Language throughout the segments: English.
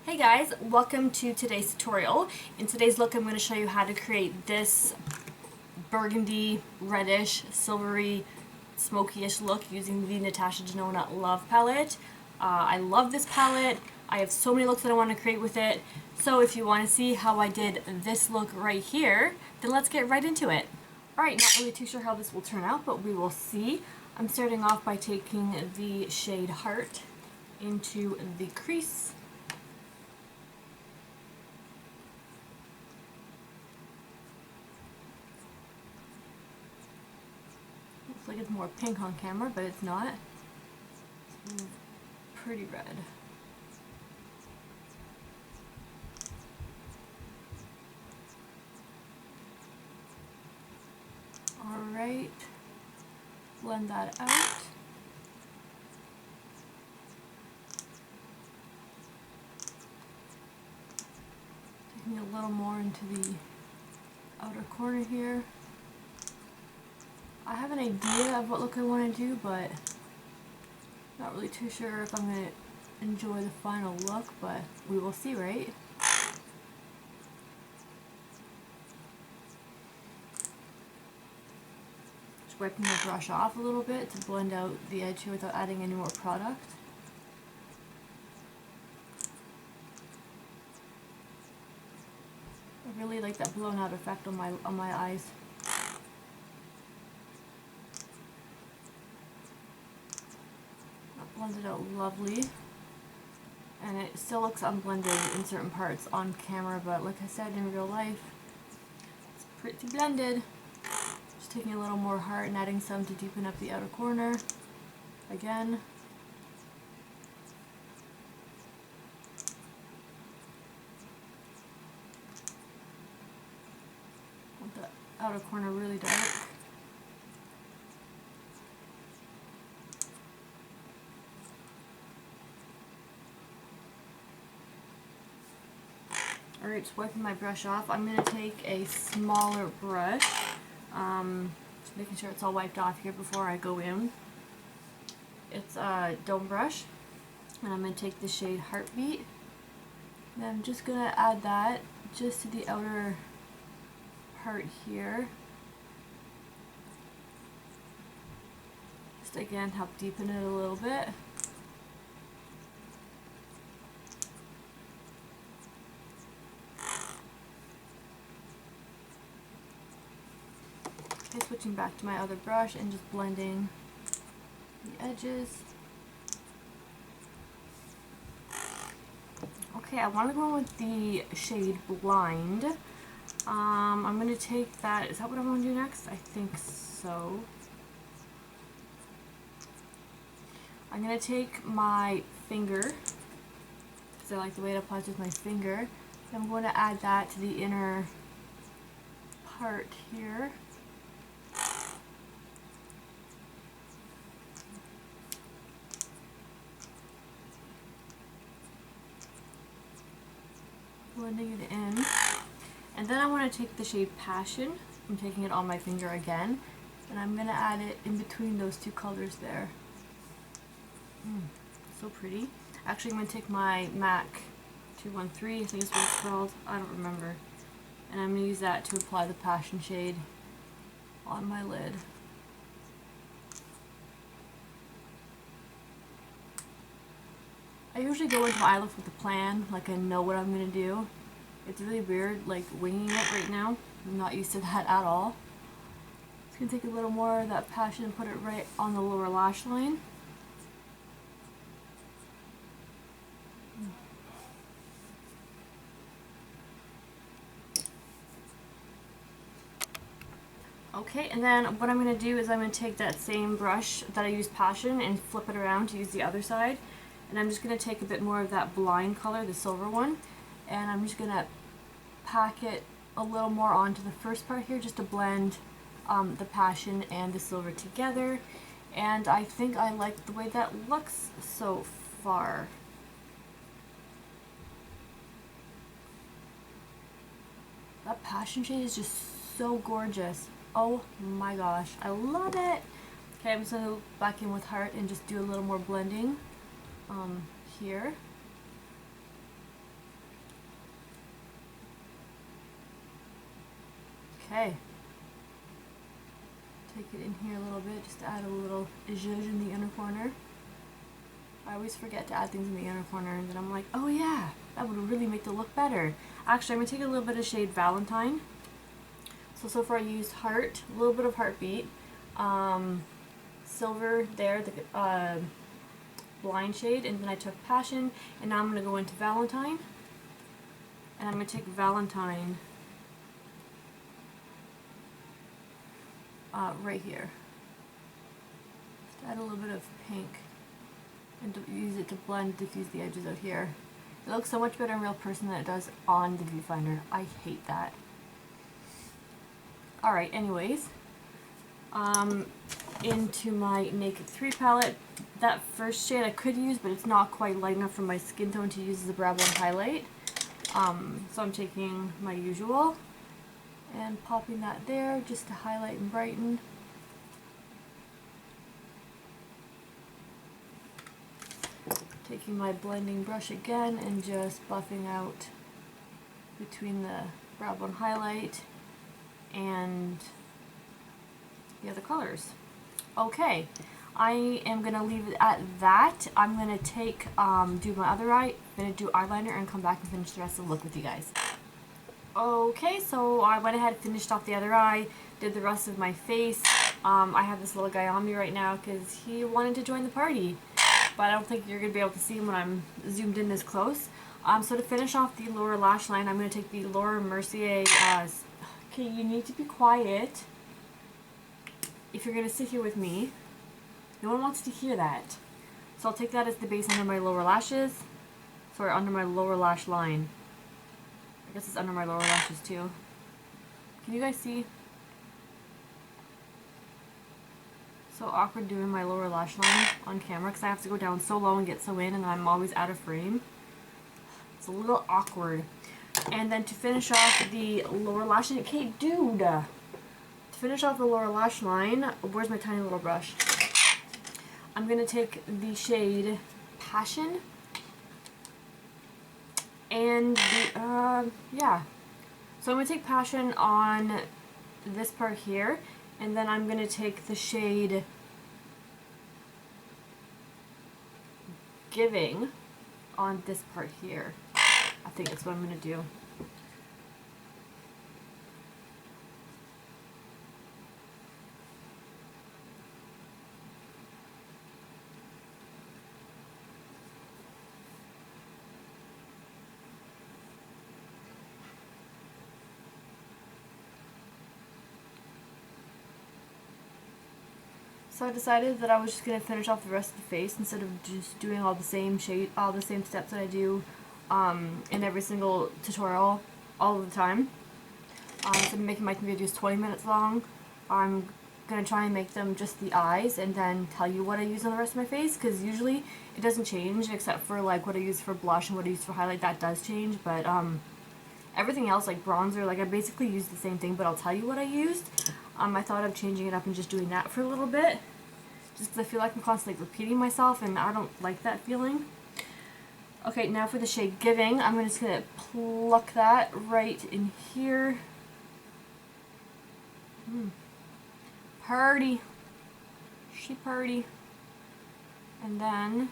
Hey guys, welcome to today's tutorial. In today's look I'm going to show you how to create this burgundy, reddish, silvery, smoky-ish look using the Natasha Denona Love palette. I love this palette. I have so many looks that I want to create with it. So if you want to see how I did this look right here, then let's get right into it. Alright, not really too sure how this will turn out, but we will see. I'm starting off by taking the shade Heart into the crease. Looks like it's more pink on camera, but it's not. It's pretty red. Alright, blend that out. Taking a little more into the outer corner here. I have an idea of what look I want to do, but not really too sure if I'm going to enjoy the final look, but we will see, right? Just wiping the brush off a little bit to blend out the edge here without adding any more product. I really like that blown out effect on my eyes. Blended out lovely, and it still looks unblended in certain parts on camera, but like I said, in real life it's pretty blended. Just taking a little more Heart and adding some to deepen up the outer corner again. Want the outer corner really dark. Alright, just wiping my brush off. I'm going to take a smaller brush, just making sure it's all wiped off here before I go in. It's a dome brush, and I'm going to take the shade Heartbeat, and I'm just going to add that just to the outer part here. Just again, help deepen it a little bit. Okay, switching back to my other brush and just blending the edges. Okay, I want to go with the shade Blind. I'm going to take that, is that what I want to do next? I think so. I'm going to take my finger, because I like the way it applies with my finger. I'm going to add that to the inner part here. Blending it in. And then I want to take the shade Passion. I'm taking it on my finger again, and I'm going to add it in between those two colors there. So pretty. Actually, I'm going to take my MAC 213, I think is what it's called, I don't remember, and I'm going to use that to apply the Passion shade on my lid. I usually go into my eye look with a plan, like I know what I'm going to do. It's really weird, like winging it right now. I'm not used to that at all. Just going to take a little more of that Passion and put it right on the lower lash line. Okay, and then what I'm going to do is I'm going to take that same brush that I used Passion and flip it around to use the other side. And I'm just going to take a bit more of that Blind color, the silver one, and I'm just going to pack it a little more onto the first part here just to blend the Passion and the silver together. And I think I like the way that looks so far. That Passion shade is just so gorgeous. Oh my gosh, I love it! Okay, I'm just going to go back in with Heart and just do a little more blending here. Okay. Take it in here a little bit, just to add a little zhuzh in the inner corner. I always forget to add things in the inner corner, and then I'm like, oh yeah, that would really make the look better. Actually, I'm going to take a little bit of shade Valentine. So far I used Heart, a little bit of Heartbeat, Silver there, the Blind shade, and then I took Passion, and now I'm going to go into Valentine. And I'm going to take Valentine right here. Just add a little bit of pink and use it to blend, diffuse the edges out here. It looks so much better in real person than it does on the viewfinder. I hate that. Alright, anyways. Into my Naked 3 palette. That first shade I could use, but it's not quite light enough for my skin tone to use as a brow bone highlight. So I'm taking my usual and popping that there just to highlight and brighten. Taking my blending brush again and just buffing out between the brow bone highlight and the other colors. Okay, I am going to leave it at that. I'm going to take, do my other eye, I'm going to do eyeliner and come back and finish the rest of the look with you guys. Okay, so I went ahead and finished off the other eye, did the rest of my face. I have this little guy on me right now because he wanted to join the party, but I don't think you're going to be able to see him when I'm zoomed in this close. So to finish off the lower lash line, I'm going to take the Laura Mercier, okay, you need to be quiet if you're going to sit here with me. No one wants to hear that. So I'll take that as the base under my lower lashes, sorry, under my lower lash line. I guess it's under my lower lashes too. Can you guys see? So awkward doing my lower lash line on camera because I have to go down so low and get so in, and I'm always out of frame. It's a little awkward. And then to finish off the lower lash line, okay, dude. To finish off the lower lash line, where's my tiny little brush? I'm gonna take the shade Passion. And the, yeah. So I'm gonna take Passion on this part here, and then I'm gonna take the shade Giving on this part here. I think that's what I'm gonna do. So I decided that I was just going to finish off the rest of the face instead of just doing all the same shade, all the same steps that I do in every single tutorial all the time. Instead of making my videos 20 minutes long, I'm going to try and make them just the eyes and then tell you what I use on the rest of my face, because usually it doesn't change except for like what I use for blush and what I use for highlight. That does change, but everything else, like bronzer, like I basically use the same thing, but I'll tell you what I used. I thought of changing it up and just doing that for a little bit, just because I feel like I'm constantly repeating myself and I don't like that feeling. Okay, now for the shade Giving, I'm just going to pluck that right in here. Party. She party. And then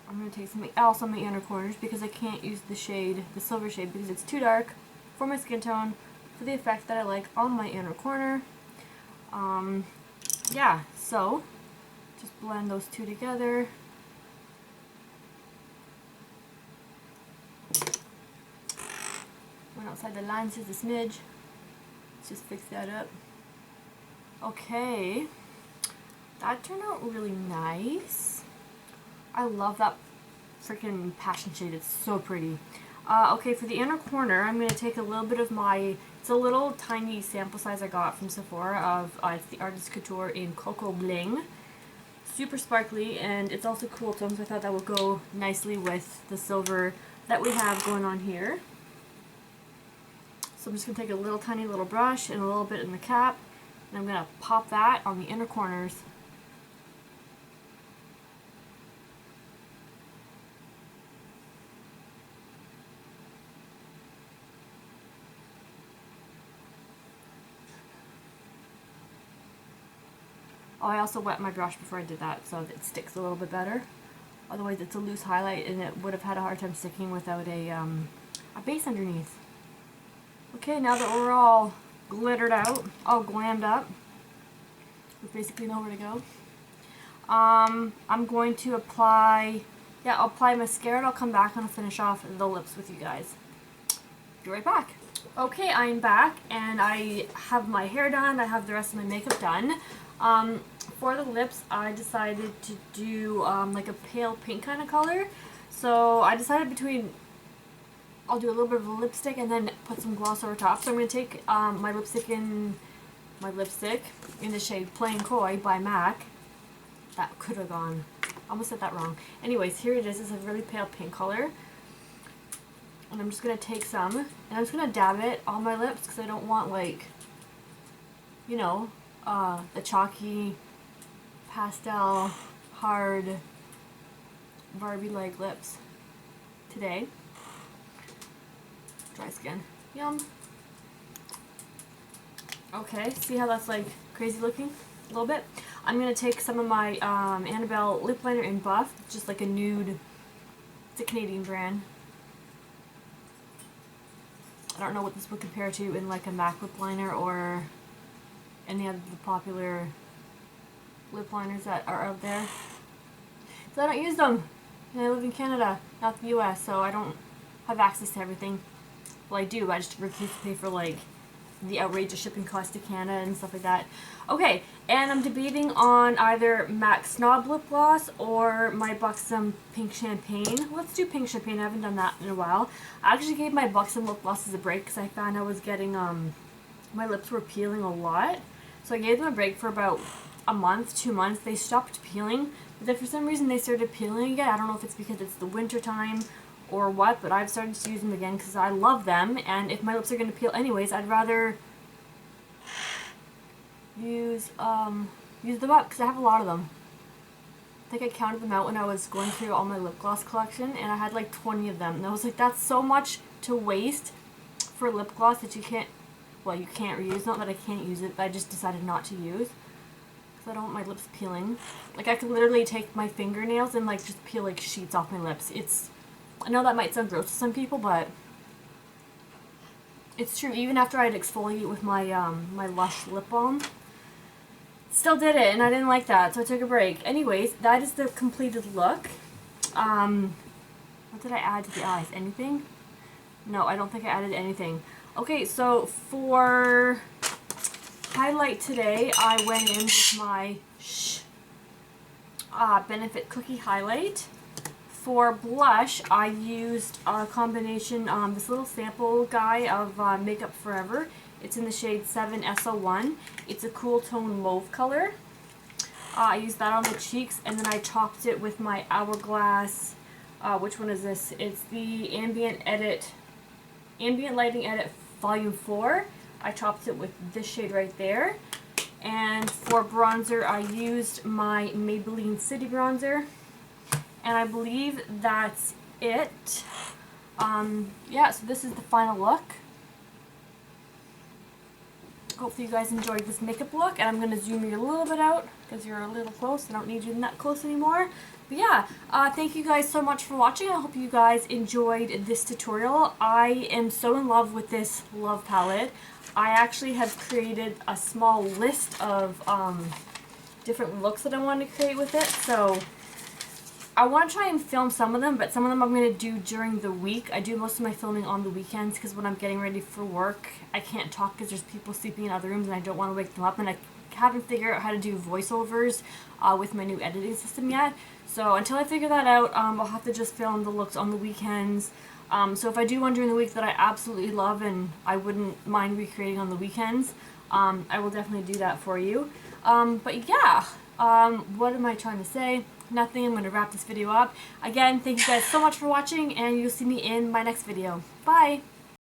I'm going to take something else on my inner corners because I can't use the shade, the silver shade, because it's too dark for my skin tone, for the effect that I like on my inner corner. Yeah, so just blend those two together. Went outside the lines just a smidge. Let's just fix that up. Okay, that turned out really nice. I love that freaking Passion shade. It's so pretty. Okay, for the inner corner, I'm going to take a little bit of my, it's a little tiny sample size I got from Sephora of, it's the Artist Couture in Cocoa Bling. Super sparkly, and it's also cool tones, so I thought that would go nicely with the silver that we have going on here. So I'm just going to take a little tiny little brush and a little bit in the cap, and I'm going to pop that on the inner corners. Oh, I also wet my brush before I did that so it sticks a little bit better. Otherwise it's a loose highlight and it would have had a hard time sticking without a base underneath. Okay, now that we're all glittered out, all glammed up, we basically know where to go. I'm going to apply, I'll apply mascara and I'll come back and I'll finish off the lips with you guys. Be right back. Okay, I'm back and I have my hair done, I have the rest of my makeup done. For the lips, I decided to do like a pale pink kind of color. So I decided between, I'll do a little bit of a lipstick and then put some gloss over top. So I'm going to take my lipstick in the shade Plain Coy by MAC. That could have gone, I almost said that wrong. Anyways, here it is. It's a really pale pink color. And I'm just going to take some, and I'm just going to dab it on my lips because I don't want, like, you know, the chalky, pastel, hard, Barbie-like lips today. Dry skin. Yum. Okay, see how that's, like, crazy looking? A little bit. I'm going to take some of my Annabelle lip liner in Buff, just like a nude, it's a Canadian brand. I don't know what this would compare to in like a MAC lip liner or any of the popular lip liners that are out there. So I don't use them. And I live in Canada, not the US, so I don't have access to everything. Well, I do, I just refuse to pay for like the outrageous shipping cost to Canada and stuff like that. Okay, and I'm debating on either MAC Snob Lip Gloss or my Buxom Pink Champagne. Let's do Pink Champagne, I haven't done that in a while. I actually gave my Buxom Lip Glosses a break because I found I was getting, my lips were peeling a lot. So I gave them a break for about a month, 2 months. They stopped peeling, but then for some reason they started peeling again. I don't know if it's because it's the winter time or what, but I've started to use them again because I love them, and if my lips are going to peel anyways, I'd rather use them up because I have a lot of them. I think I counted them out when I was going through all my lip gloss collection, and I had like 20 of them, and I was like, that's so much to waste for lip gloss that you can't, well, you can't reuse. Not that I can't use it, but I just decided not to use because I don't want my lips peeling. Like, I could literally take my fingernails and like just peel like sheets off my lips. I know that might sound gross to some people, but it's true. Even after I'd exfoliate with my my Lush lip balm, still did it, and I didn't like that, so I took a break. Anyways, that is the completed look. What did I add to the eyes? Anything? No, I don't think I added anything. Okay, so for highlight today, I went in with my Benefit Cookie Highlight. For blush, I used a combination, this little sample guy of Makeup Forever. It's in the shade 7SO1. It's a cool tone mauve color. I used that on the cheeks, and then I topped it with my Hourglass, which one is this? It's the Ambient Lighting Edit Volume 4. I topped it with this shade right there. And for bronzer, I used my Maybelline City Bronzer. And I believe that's it. Yeah, so this is the final look. Hopefully you guys enjoyed this makeup look, and I'm going to zoom you a little bit out because you're a little close. I don't need you that close anymore. But yeah, thank you guys so much for watching. I hope you guys enjoyed this tutorial. I am so in love with this Love palette. I actually have created a small list of different looks that I want to create with it. So I want to try and film some of them, but some of them I'm going to do during the week. I do most of my filming on the weekends because when I'm getting ready for work, I can't talk because there's people sleeping in other rooms and I don't want to wake them up, and I haven't figured out how to do voiceovers with my new editing system yet. So until I figure that out, I'll have to just film the looks on the weekends. So if I do one during the week that I absolutely love and I wouldn't mind recreating on the weekends, I will definitely do that for you. But yeah, what am I trying to say? Nothing. I'm going to wrap this video up. Again, thank you guys so much for watching, and you'll see me in my next video. Bye!